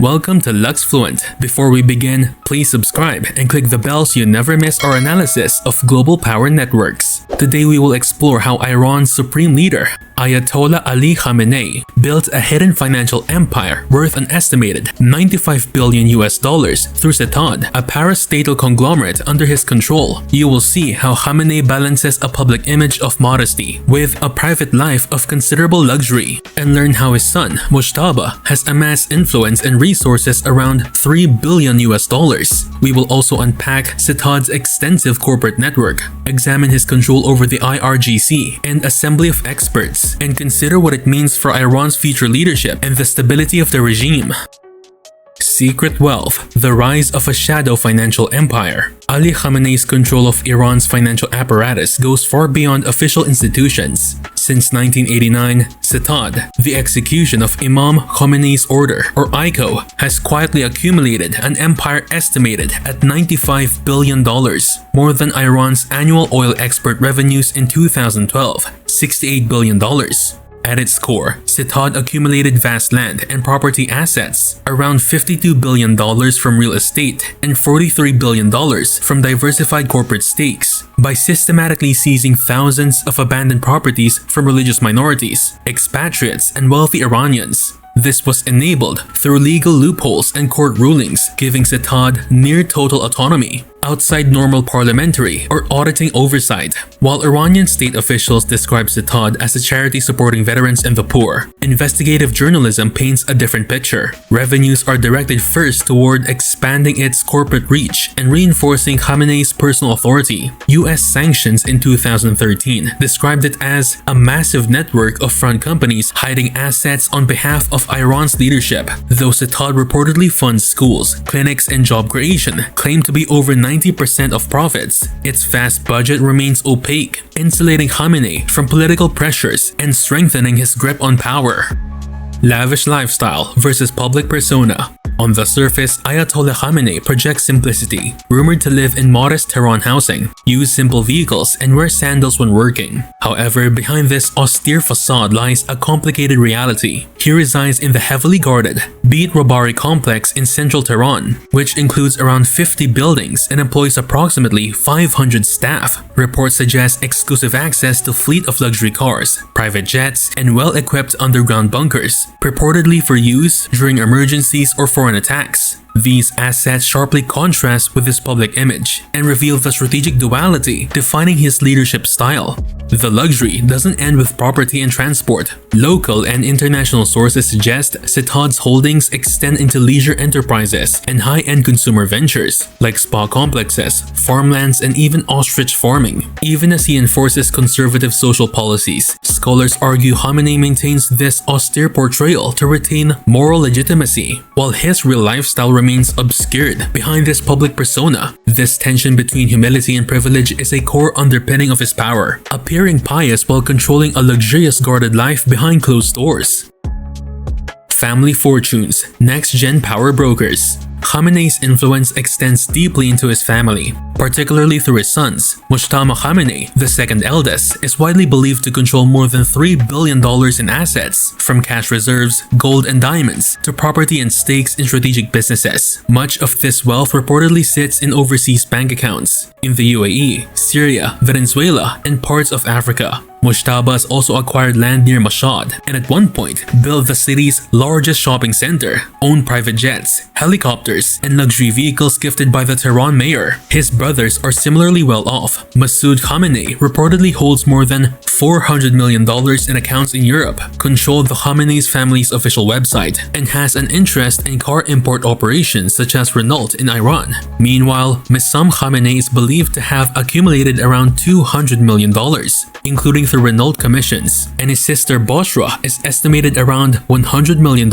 Welcome to Lux Fluent. Before we begin, please subscribe and click the bell so you never miss our analysis of global power networks. Today we will explore how Iran's supreme leader, Ayatollah Ali Khamenei, built a hidden financial empire worth an estimated 95 billion US dollars through Setad, a parastatal conglomerate under his control. You will see how Khamenei balances a public image of modesty with a private life of considerable luxury, and learn how his son, Mujtaba, has amassed influence and resources around 3 billion US dollars. We will also unpack Setad's extensive corporate network, examine his control over the IRGC and assembly of experts, and consider what it means for Iran's future leadership and the stability of the regime. Secret wealth, the rise of a shadow financial empire. Ali Khamenei's control of Iran's financial apparatus goes far beyond official institutions. Since 1989, Setad, the execution of Imam Khamenei's order, or ICO, has quietly accumulated an empire estimated at $95 billion, more than Iran's annual oil export revenues in 2012, $68 billion. At its core, Setad accumulated vast land and property assets, around $52 billion from real estate and $43 billion from diversified corporate stakes, by systematically seizing thousands of abandoned properties from religious minorities, expatriates, and wealthy Iranians. This was enabled through legal loopholes and court rulings, giving Setad near total autonomy outside normal parliamentary or auditing oversight. While Iranian state officials describe Setad as a charity supporting veterans and the poor, investigative journalism paints a different picture. Revenues are directed first toward expanding its corporate reach and reinforcing Khamenei's personal authority. US sanctions in 2013 described it as a massive network of front companies hiding assets on behalf of Iran's leadership. Though Setad reportedly funds schools, clinics, and job creation, claimed to be over 90% of profits, its vast budget remains opaque, insulating Khamenei from political pressures and strengthening his grip on power. Lavish lifestyle versus public persona. On the surface, Ayatollah Khamenei projects simplicity, rumored to live in modest Tehran housing, use simple vehicles, and wear sandals when working. However, behind this austere facade lies a complicated reality. He resides in the heavily guarded Beit Robari complex in central Tehran, which includes around 50 buildings and employs approximately 500 staff. Reports suggest exclusive access to a fleet of luxury cars, private jets, and well-equipped underground bunkers, purportedly for use during emergencies or foreign attacks. These assets sharply contrast with his public image and reveal the strategic duality defining his leadership style. The luxury doesn't end with property and transport. Local and international sources suggest Setad's holdings extend into leisure enterprises and high-end consumer ventures like spa complexes, farmlands, and even ostrich farming. Even as he enforces conservative social policies, scholars argue Khamenei maintains this austere portrayal to retain moral legitimacy, while his real lifestyle remains obscured behind this public persona. This tension between humility and privilege is a core underpinning of his power, appearing pious while controlling a luxurious guarded life behind closed doors. Family fortunes, next-gen power brokers. Khamenei's influence extends deeply into his family, particularly through his sons. Mujtaba Khamenei, the second eldest, is widely believed to control more than $3 billion in assets, from cash reserves, gold and diamonds, to property and stakes in strategic businesses. Much of this wealth reportedly sits in overseas bank accounts in the UAE, Syria, Venezuela, and parts of Africa. Mujtaba has also acquired land near Mashhad and at one point built the city's largest shopping center, owned private jets, helicopters, and luxury vehicles gifted by the Tehran mayor. His brothers are similarly well off. Masoud Khamenei reportedly holds more than $400 million in accounts in Europe, controlled the Khamenei's family's official website, and has an interest in car import operations such as Renault in Iran. Meanwhile, Missam Khamenei is believed to have accumulated around $200 million, including through Renault commissions, and his sister Boshra is estimated around $100 million.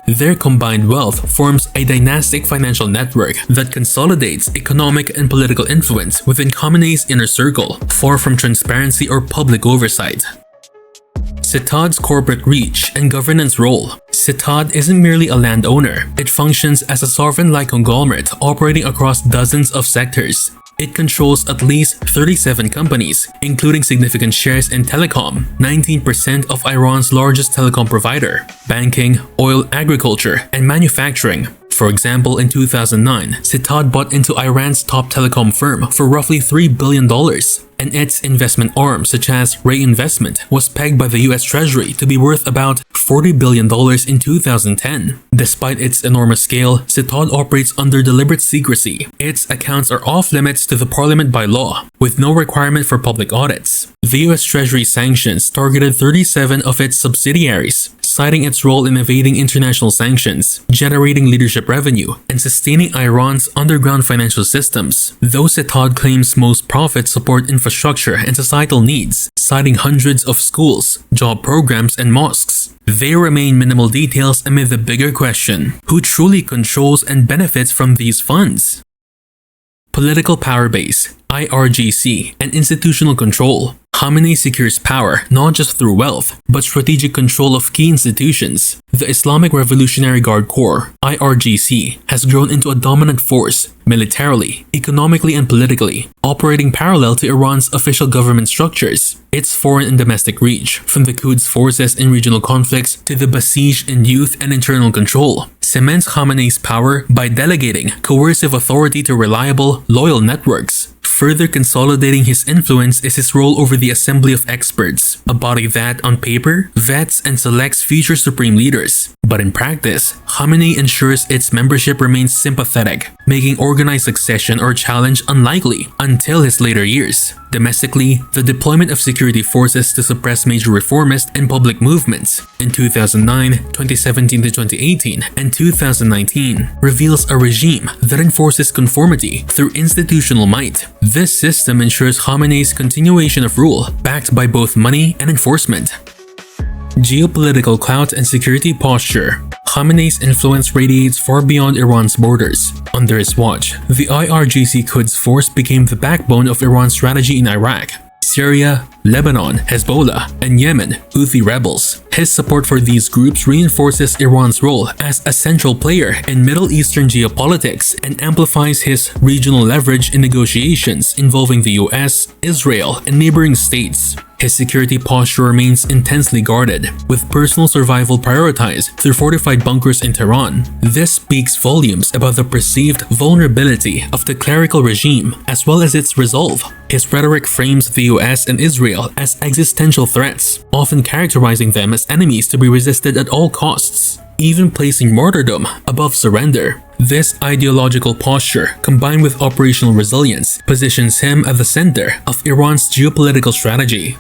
Their combined wealth forms a dynastic financial network that consolidates economic and political influence within Khamenei's inner circle, far from transparency or public oversight. Setad's corporate reach and governance role. Setad isn't merely a landowner, it functions as a sovereign-like conglomerate operating across dozens of sectors. It controls at least 37 companies, including significant shares in telecom, 19% of Iran's largest telecom provider, banking, oil, agriculture, and manufacturing. For example, in 2009, Sitad bought into Iran's top telecom firm for roughly $3 billion, and its investment arm, such as Reinvestment, was pegged by the US Treasury to be worth about $40 billion in 2010. Despite its enormous scale, Sitad operates under deliberate secrecy. Its accounts are off limits to the parliament by law, with no requirement for public audits. The US Treasury sanctions targeted 37 of its subsidiaries, citing its role in evading international sanctions, generating leadership revenue, and sustaining Iran's underground financial systems. Though Sitad claims most profits support infrastructure and societal needs, citing hundreds of schools, job programs, and mosques, there remain minimal details amid the bigger question: who truly controls and benefits from these funds? Political power base, IRGC, and institutional control. Khamenei secures power not just through wealth, but strategic control of key institutions. The Islamic Revolutionary Guard Corps, IRGC, has grown into a dominant force militarily, economically, and politically, operating parallel to Iran's official government structures. Its foreign and domestic reach, from the Quds forces in regional conflicts to the besieged in youth and internal control, cements Khamenei's power by delegating coercive authority to reliable, loyal networks. Further consolidating his influence is his role over the Assembly of Experts, a body that, on paper, vets and selects future supreme leaders. But in practice, Khamenei ensures its membership remains sympathetic, making organized succession or challenge unlikely until his later years. Domestically, the deployment of security forces to suppress major reformist and public movements in 2009, 2017 to 2018, and 2019 reveals a regime that enforces conformity through institutional might. This system ensures Khamenei's continuation of rule, backed by both money and enforcement. Geopolitical clout and security posture. Khamenei's influence radiates far beyond Iran's borders. Under his watch, the IRGC Quds force became the backbone of Iran's strategy in Iraq, Syria, Lebanon, Hezbollah, and Yemen Houthi rebels. His support for these groups reinforces Iran's role as a central player in Middle Eastern geopolitics and amplifies his regional leverage in negotiations involving the US, Israel, and neighboring states. His security posture remains intensely guarded, with personal survival prioritized through fortified bunkers in Tehran. This speaks volumes about the perceived vulnerability of the clerical regime as well as its resolve. His rhetoric frames the US and Israel as existential threats, often characterizing them as enemies to be resisted at all costs, even placing martyrdom above surrender. This ideological posture, combined with operational resilience, positions him at the center of Iran's geopolitical strategy.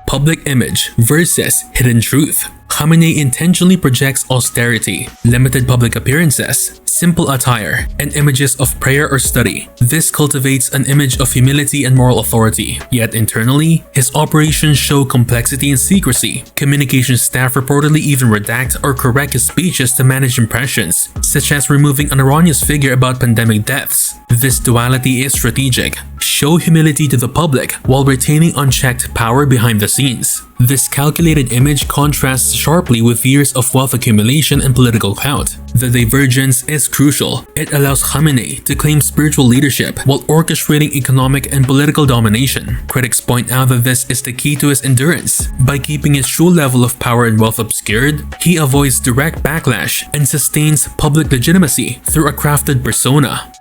Public image versus hidden truth. Khamenei intentionally projects austerity, limited public appearances, simple attire, and images of prayer or study. This cultivates an image of humility and moral authority. Yet internally, his operations show complexity and secrecy. Communication staff reportedly even redact or correct his speeches to manage impressions, such as removing an erroneous figure about pandemic deaths. This duality is strategic. Show humility to the public while retaining unchecked power behind the scenes. This calculated image contrasts sharply with years of wealth accumulation and political clout. The divergence is crucial. It allows Khamenei to claim spiritual leadership while orchestrating economic and political domination. Critics point out that this is the key to his endurance. By keeping his true level of power and wealth obscured, he avoids direct backlash and sustains public legitimacy through a crafted persona.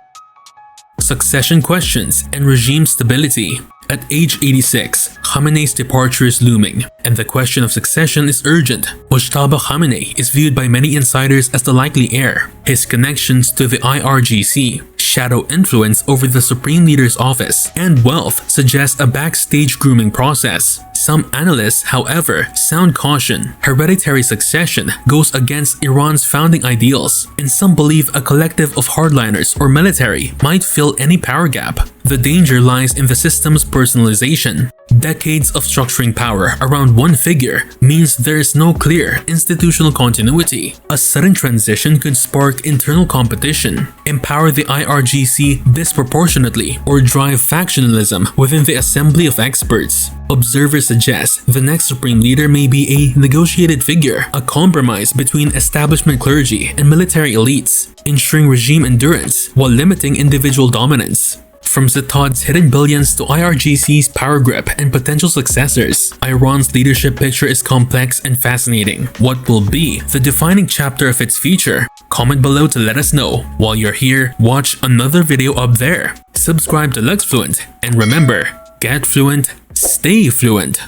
Succession questions and regime stability. At age 86, Khamenei's departure is looming, and the question of succession is urgent. Mojtaba Khamenei is viewed by many insiders as the likely heir. His connections to the IRGC, shadow influence over the Supreme Leader's office, and wealth suggest a backstage grooming process. Some analysts, however, sound caution. Hereditary succession goes against Iran's founding ideals, and some believe a collective of hardliners or military might fill any power gap. The danger lies in the system's personalization. Decades of structuring power around one figure means there is no clear institutional continuity. A sudden transition could spark internal competition, empower the IRGC disproportionately, or drive factionalism within the Assembly of Experts. Observers suggest the next supreme leader may be a negotiated figure, a compromise between establishment clergy and military elites, ensuring regime endurance while limiting individual dominance. From Zatod's hidden billions to IRGC's power grip and potential successors, Iran's leadership picture is complex and fascinating. What will be the defining chapter of its future? Comment below to let us know. While you're here, watch another video up there. Subscribe to Lux Fluent, and remember, get fluent, stay fluent.